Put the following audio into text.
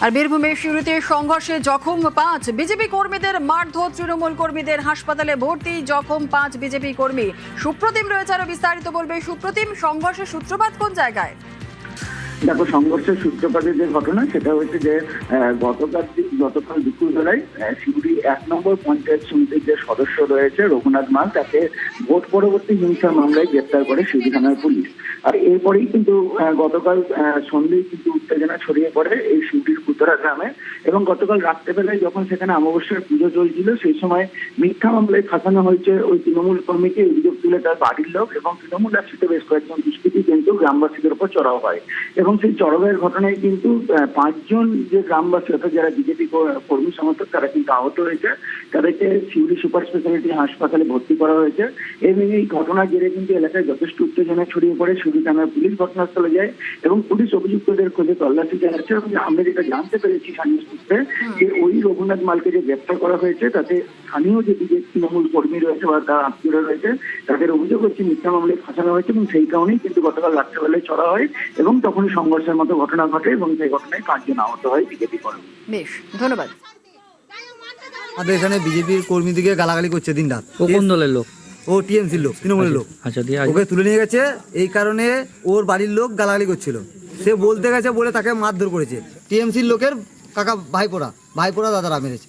আর বীরভূমের সিউড়িতে সংঘর্ষে জখম 5 বিজেপি কর্মীদের মারধর, তৃণমূল কর্মীদের হাসপাতালে ভর্তি, জখম 5 বিজেপি কর্মী। সুপ্রতিম রয়েছে, আরো বিস্তারিত বলবে। সুপ্রতিম, সংঘর্ষের সূত্রপাত কোন জায়গায়? দেখো, সংঘর্ষের সূত্রপাতের যে ঘটনা সেটা হচ্ছে যে গতকাল দুপুরবেলায় সিউড়ি 1 নম্বর পঞ্চায়েত সমিতির যে সদস্য রয়েছে রঘুনাথ মাল, তাকে ভোট পরবর্তী হিংসার মামলায় গ্রেপ্তার করে সিউড়ি থানার পুলিশ। আর এরপরেই কিন্তু গতকাল সন্ধ্যায় কিন্তু উত্তেজনা ছড়িয়ে পড়ে এই সিউড়ির কুতরা গ্রামে। এবং গতকাল রাত্রেবেলায় যখন সেখানে অমাবস্যার পুজো চলছিল, সেই সময় মিথ্যা মামলায় ফাঁসানো হয়েছে ওই তৃণমূল কর্মীকে। অভিযোগ তুলে তার বাড়ির লোক এবং তৃণমূল আশ্রিত বেশ কয়েকজন দুষ্কৃতী কিন্তু গ্রামবাসীদের উপর চড়াও হয়। এবং সেই চড়াওয়ের ঘটনায় কিন্তু 5 জন যে গ্রামবাসী, অর্থাৎ যারা বিজেপি কর্মী সমর্থক, তারা কিন্তু আহত হয়েছে। তাদেরকে সিউড়ি সুপার স্পেশালিটি হাসপাতালে ভর্তি করা হয়েছে। এবং এই ঘটনার জেরে কিন্তু এলাকায় যথেষ্ট উত্তেজনা ছড়িয়ে পড়ে। সিউড়ি থানার পুলিশ ঘটনাস্থলে যায় এবং পুলিশ অভিযুক্তদের খোঁজে তল্লাশি চালাচ্ছে। এবং আমরা যেটা জানতে পেরেছি স্থানীয় সূত্রে, যে ওই রঘুনাথ মালকে যে গ্রেপ্তার করা হয়েছে, তাতে স্থানীয় যে বিজেপি তৃণমূল কর্মী রয়েছে বা তার আত্মীয়রা রয়েছে, তাদের অভিযোগ হচ্ছে মিথ্যা মামলায় ফাঁসানো হয়েছে। এবং সেই কারণেই কিন্তু গতকাল রাত্রেবেলায় চড়া হয় এবং তখনই সংঘর্ষের মতো ঘটনা ঘটে এবং সেই ঘটনায় 5 জন আহত হয় বিজেপি কর্মী। বেশ, ধন্যবাদ। আমাদের এখানে বিজেপির কর্মীদিকে গালাগালি করছে দিন রাত। ও কোন দলের লোক? ও টিএমসির লোক, তৃণমূলের লোক। আচ্ছা, দিয়ে ওকে তুলে নিয়ে গেছে, এই কারণে ওর বাড়ির লোক গালাগালি করছিল। সে বলতে গেছে বলে তাকে মারধর করেছে। টিএমসির লোকের কাকা ভাইপোরা দাদারা মেরেছে।